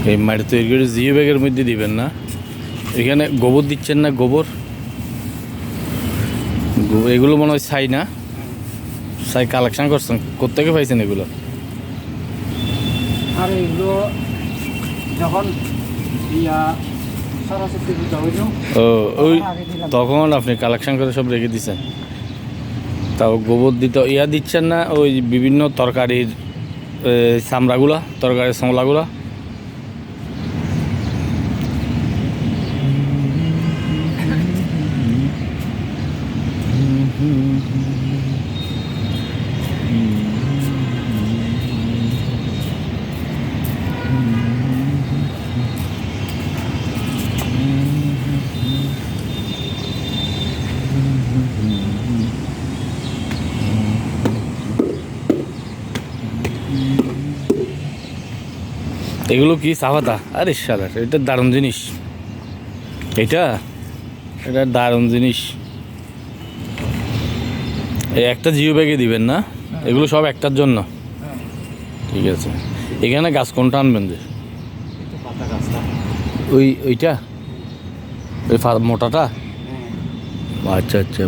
এই মাটি তৈরি করে জিও ব্যাগের মধ্যে দিবেন না। এখানে গোবর দিচ্ছেন না? গোবর এগুলো মনে হয় ছাই না? ছাই কালেকশন করছেন, কোত্থেকে পাইছেন এগুলো? আর এগুলো যখন সরস্বতী পূজা হইল ওই তখন আপনি কালেকশন করে সব রেখে দিচ্ছেন। তাও গোবর দিতে দিচ্ছেন না? ওই বিভিন্ন তরকারির চামড়াগুলা, তরকারির চামড়াগুলা। এগুলো কি চাপাতা? আরে শালার, এটা দারুণ জিনিস। এটা দারুণ জিনিস। এই একটা জিও ব্যাগে দিবেন না? এগুলো সব একটার জন্য? ঠিক আছে। এখানে গাছ কোনটা আনবেন? যে ওইটা ওই মোটাটা? আচ্ছা আচ্ছা।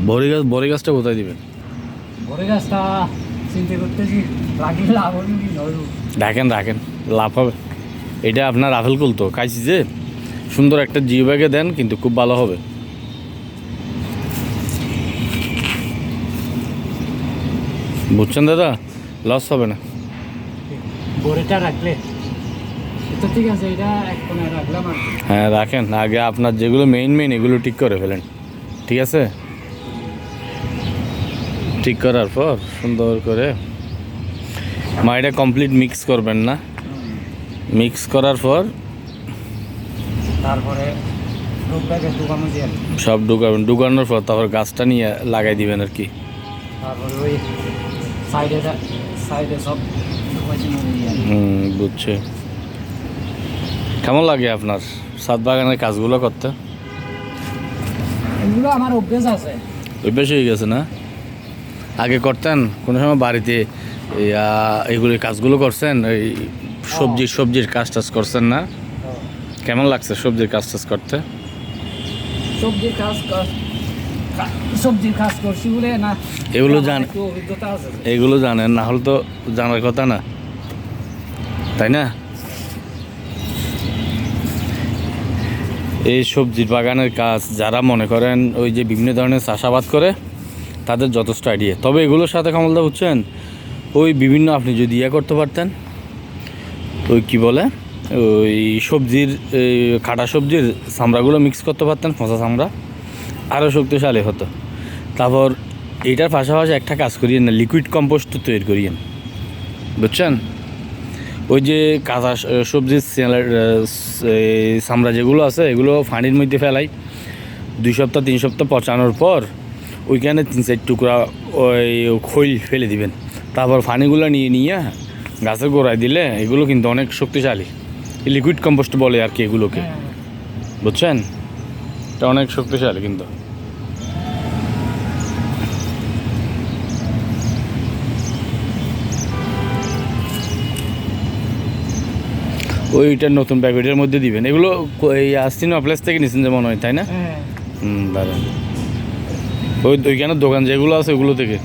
বড়ি গাছটা কোথায় দিবেন? বড় গাছটা চিন্তা করতেছি, লাভ হবে কি রাখেন লাভ হবে। এটা আপনার আপেল কুল তো খাইছি, যে সুন্দর একটা জিও ব্যাগে দেন, কিন্তু খুব ভালো হবে। বুঝছেন দাদা? লস হবে না। বড়িটা রাখলে তো ঠিক আছে, এটা এক কোণায় রাখলাম আর হ্যাঁ রাখেন। আগে আপনার যেগুলো মেইন এগুলো ঠিক করে ফেলেন, ঠিক আছে? ঠিক করার পর সুন্দর করে এটা কমপ্লিট মিক্স করবেন না। মিক্স করার পর তারপরে সব ঢুকাবেন। ঢুকানোর পর তারপর গাছটা নিয়ে লাগাই দিবেন আর কি। তারপরে ওই সাইডে সব বুঝছে। কেমন লাগে আপনার ছাদ বাগানের কাজগুলো করতে? এগুলো আমার অভ্যেস আছে। অভ্যেস হয়ে গেছে না? আগে করতেন কোনো সময় বাড়িতে এইগুলি কাজগুলো করছেন? এই সবজির কাজ টাজ করছেন না? কেমন লাগছে সবজির কাজ টাজ করতে? সবজির কাজ করছি বলে না, এগুলো জান, অভিজ্ঞতা আছে। এগুলো জানেন না হলে তো জানার কথা না, তাই না? এই সবজির বাগানের কাজ যারা মনে করেন ওই যে বিভিন্ন ধরনের চাষাবাদ করে, তাদের যথেষ্ট আইডিয়া। তবে এগুলোর সাথে কমলদা বুঝছেন, ওই বিভিন্ন আপনি যদি করতে পারতেন, ওই কি বলে, ওই সবজির কাটা সবজির চামড়াগুলো মিক্স করতে পারতেন, পচা চামড়া, আরও শক্তিশালী হতো। তারপর এইটার পাশাপাশি একটা কাজ করিয়েন না, লিকুইড কম্পোস্ট তৈরি করিয়েন, বুঝছেন? ওই যে কাঁচা সবজির চামড়া যেগুলো আছে, এগুলো পানির মধ্যে ফেলাই 2 সপ্তাহ 3 সপ্তাহ পচানোর পর ওইখানে 3-4 টুকরা ওই খৈল ফেলে দিবেন। তারপর পানিগুলো নিয়ে গাছের গোড়ায় দিলে এগুলো কিন্তু অনেক শক্তিশালী। লিকুইড কম্পোস্ট বলে আর কি এগুলোকে, বুঝছেন? এটা অনেক শক্তিশালী কিন্তু। ওইটার নতুন প্যাকেটের মধ্যে দিবেন। এগুলো এই আস্তিনো প্লেস থেকে নিচ্ছেন যে মনে হয়, তাই না? দাঁড়ান, ওইখানে দোকান যেগুলো আছে ওগুলো থেকে।